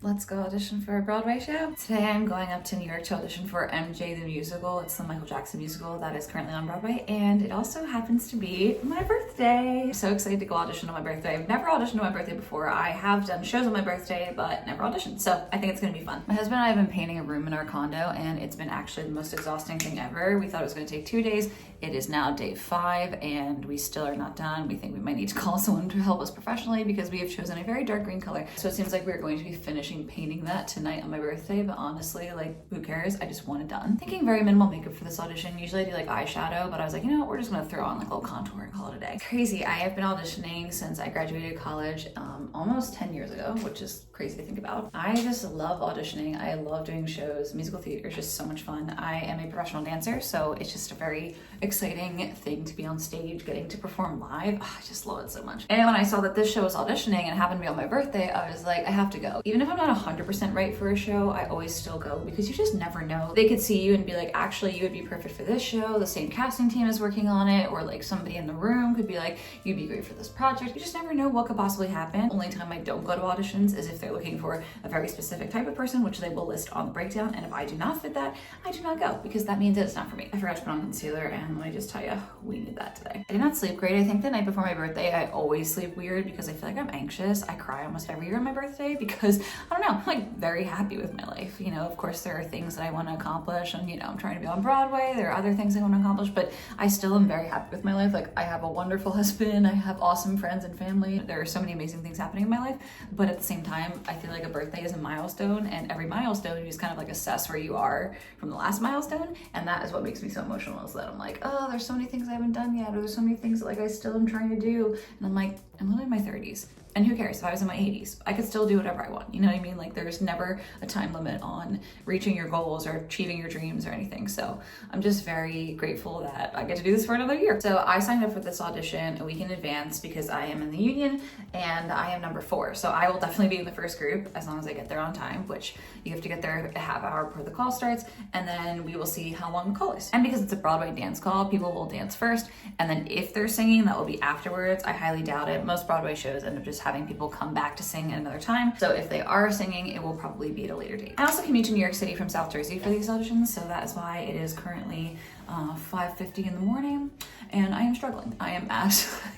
Let's go audition for a Broadway show. Today I'm going up to New York to audition for MJ the Musical. It's the Michael Jackson musical that is currently on Broadway, and it also happens to be my birthday. I'm so excited to go audition on my birthday. I've never auditioned on my birthday before. I have done shows on my birthday, but never auditioned, so I think it's gonna be fun. My husband and I have been painting a room in our condo, and it's been actually the most exhausting thing ever. We thought it was gonna take 2 days. It is now day 5, and we still are not done. We think we might need to call someone to help us professionally because we have chosen a very dark green color. So it seems like we're going to be finishing painting that tonight on my birthday, but honestly, like, who cares? I just want it done. Thinking very minimal makeup for this audition. Usually I do like eyeshadow, but I was like, you know what, we're just gonna throw on like a little contour and call it a day. Crazy, I have been auditioning since I graduated college almost 10 years ago, which is crazy to think about. I just love auditioning. I love doing shows. Musical theater is just so much fun. I am a professional dancer, so it's just a very exciting thing to be on stage, getting to perform live. I just love it so much. And when I saw that this show was auditioning and it happened to be on my birthday, I was like, I have to go. Even if I'm not 100% right for a show, I always still go because you just never know. They could see you and be like, actually, you would be perfect for this show. The same casting team is working on it, or like somebody in the room could be like, you'd be great for this project. You just never know what could possibly happen. Only time I don't go to auditions is if they're looking for a very specific type of person, which they will list on the breakdown. And if I do not fit that, I do not go because that means that it's not for me. I forgot to put on concealer, and let me just tell you, we need that today. I did not sleep great. I think the night before my birthday, I always sleep weird because I feel like I'm anxious. I cry almost every year on my birthday because I don't know, I'm like very happy with my life. You know, of course there are things that I want to accomplish, and you know, I'm trying to be on Broadway. There are other things I want to accomplish, but I still am very happy with my life. Like, I have a wonderful husband. I have awesome friends and family. There are so many amazing things happening in my life, but at the same time, I feel like a birthday is a milestone, and every milestone you just kind of like assess where you are from the last milestone, and that is what makes me so emotional, is that I'm like, oh, there's so many things I haven't done yet, or there's so many things that like I still am trying to do, and I'm like, I'm literally in my 30s. And who cares if I was in my 80s? I could still do whatever I want. You know what I mean? Like, there's never a time limit on reaching your goals or achieving your dreams or anything. So I'm just very grateful that I get to do this for another year. So I signed up for this audition a week in advance because I am in the union and I am number 4. So I will definitely be in the first group as long as I get there on time, which you have to get there a half hour before the call starts. And then we will see how long the call is. And because it's a Broadway dance call, people will dance first. And then if they're singing, that will be afterwards. I highly doubt it. Most Broadway shows end up just having people come back to sing at another time. So if they are singing, it will probably be at a later date. I also commute to New York City from South Jersey for these auditions, so that is why it is currently 5:50 in the morning, and I am struggling. I am absolutely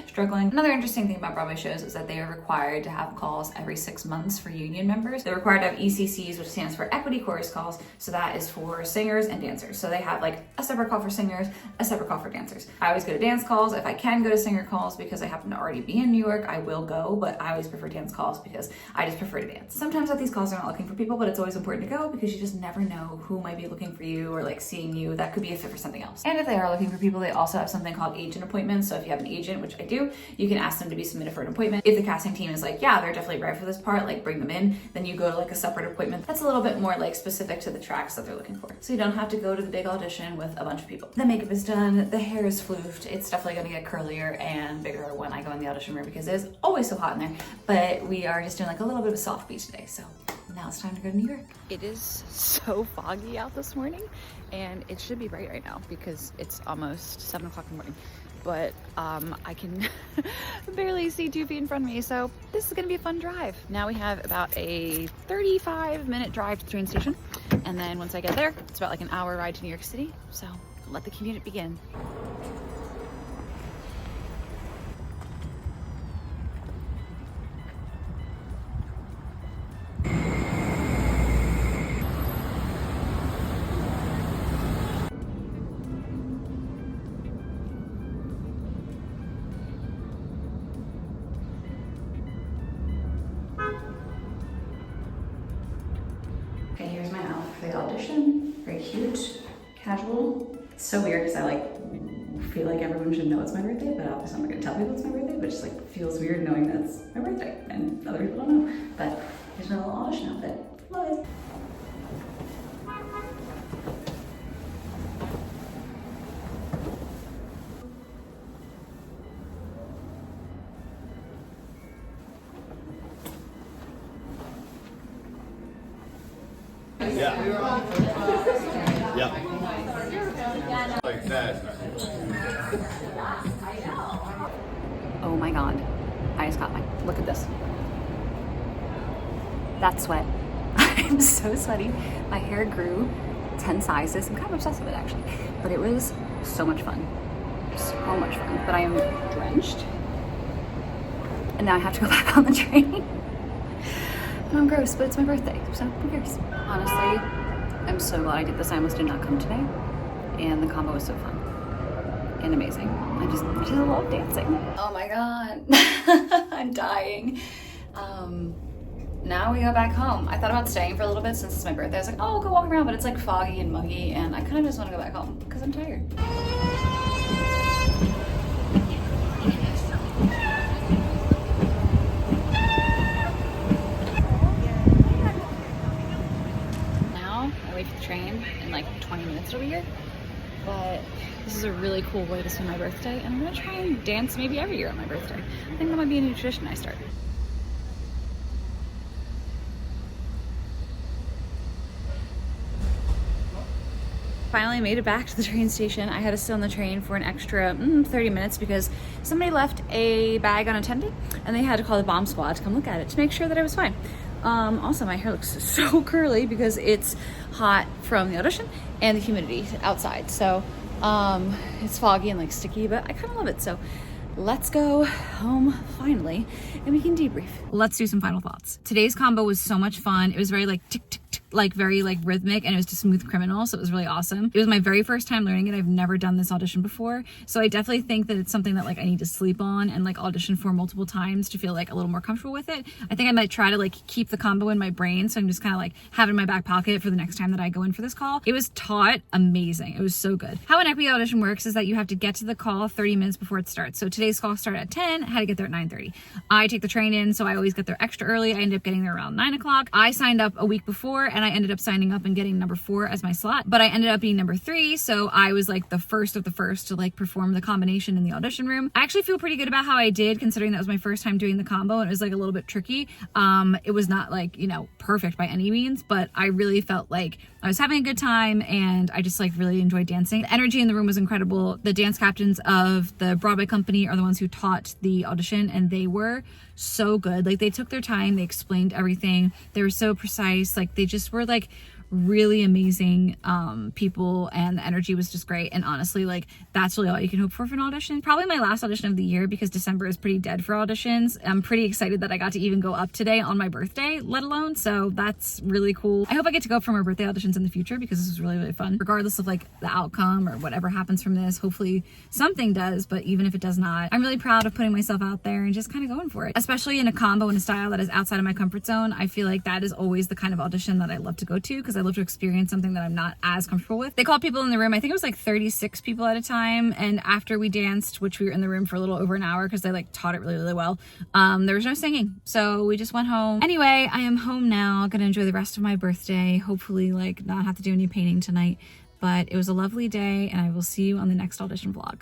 struggling. Another interesting thing about Broadway shows is that they are required to have calls every 6 months for union members. They're required to have ECCs, which stands for Equity Chorus Calls. So that is for singers and dancers. So they have like a separate call for singers, a separate call for dancers. I always go to dance calls. If I can go to singer calls because I happen to already be in New York, I will go, but I always prefer dance calls because I just prefer to dance. Sometimes at these calls they're not looking for people, but it's always important to go because you just never know who might be looking for you or like seeing you. That could be a fit for something else. And if they are looking for people, they also have something called agent appointments. So if you have an agent, which I do, you can ask them to be submitted for an appointment. If the casting team is like, yeah, they're definitely right for this part, like bring them in, then you go to like a separate appointment that's a little bit more like specific to the tracks that they're looking for. So you don't have to go to the big audition with a bunch of people. The makeup is done, the hair is floofed. It's definitely gonna get curlier and bigger when I go in the audition room because it is always so hot in there. But we are just doing like a little bit of a soft beach today. So now it's time to go to New York. It is so foggy out this morning, and it should be bright right now because it's almost 7 o'clock in the morning. But I can barely see 2 feet in front of me, so this is gonna be a fun drive. Now we have about a 35-minute drive to the train station, and then once I get there, it's about like an hour ride to New York City, so let the commute begin. Okay, here's my outfit for the audition. Very cute, casual. It's so weird because I like feel like everyone should know it's my birthday, but obviously I'm not gonna tell people it's my birthday, but it just like feels weird knowing that it's my birthday and other people don't know. But here's my little audition outfit. Love it. Yeah. Yeah. Like that. Oh my God. I just got look at this. that sweat. I'm so sweaty. My hair grew 10 sizes. I'm kind of obsessed with it actually, but it was so much fun. So much fun. But I am drenched. And now I have to go back on the train. And I'm gross, but it's my birthday, so who cares? Honestly, I'm so glad I did this. I almost did not come today. And the combo was so fun and amazing. I just love dancing. Oh my God, I'm dying. Now we go back home. I thought about staying for a little bit since it's my birthday. I was like, oh, I'll go walk around, but it's like foggy and muggy and I kind of just want to go back home because I'm tired. Now I wait for the train in like 20 minutes it'll be here. But this is a really cool way to spend my birthday and I'm gonna try and dance maybe every year on my birthday. I think that might be a new tradition I start. Finally made it back to the train station. I had to sit on the train for an extra 30 minutes because somebody left a bag unattended and they had to call the bomb squad to come look at it to make sure that I was fine. Also, my hair looks so curly because it's hot from the audition and the humidity outside. So it's foggy and like sticky, but I kind of love it. So let's go home finally and we can debrief. Let's do some final thoughts. Today's combo was so much fun. It was very like tick, tick, tick, like very like rhythmic and it was to Smooth Criminal. So it was really awesome. It was my very first time learning it. I've never done this audition before. So I definitely think that it's something that like I need to sleep on and like audition for multiple times to feel like a little more comfortable with it. I think I might try to like keep the combo in my brain. So I'm just kind of like have it in my back pocket for the next time that I go in for this call. It was taught amazing. It was so good. How an equity audition works is that you have to get to the call 30 minutes before it starts. So today's call started at 10, I had to get there at 9:30. I take the train in, so I always get there extra early. I ended up getting there around 9 o'clock. I signed up a week before and I ended up signing up and getting number 4 as my slot, but I ended up being number 3. So I was like the first of the first to like perform the combination in the audition room. I actually feel pretty good about how I did considering that was my first time doing the combo and it was like a little bit tricky. It was not like, you know, perfect by any means, but I really felt like I was having a good time and I just like really enjoyed dancing. The energy in the room was incredible. The dance captains of the Broadway company are the ones who taught the audition and they were so good. Like they took their time, they explained everything. They were so precise. Like they just were like really amazing people and the energy was just great. And honestly, like that's really all you can hope for an audition. Probably my last audition of the year because December is pretty dead for auditions. I'm pretty excited that I got to even go up today on my birthday, let alone. So that's really cool. I hope I get to go for more birthday auditions in the future because this is really, really fun. Regardless of like the outcome or whatever happens from this, hopefully something does, but even if it does not, I'm really proud of putting myself out there and just kind of going for it. Especially in a combo and a style that is outside of my comfort zone. I feel like that is always the kind of audition that I love to go to because I love to experience something that I'm not as comfortable with. They called people in the room. I think it was like 36 people at a time. And after we danced, which we were in the room for a little over an hour because they like taught it really, really well, there was no singing. So we just went home. Anyway, I am home now. Gonna enjoy the rest of my birthday. Hopefully like not have to do any painting tonight. But it was a lovely day and I will see you on the next audition vlog.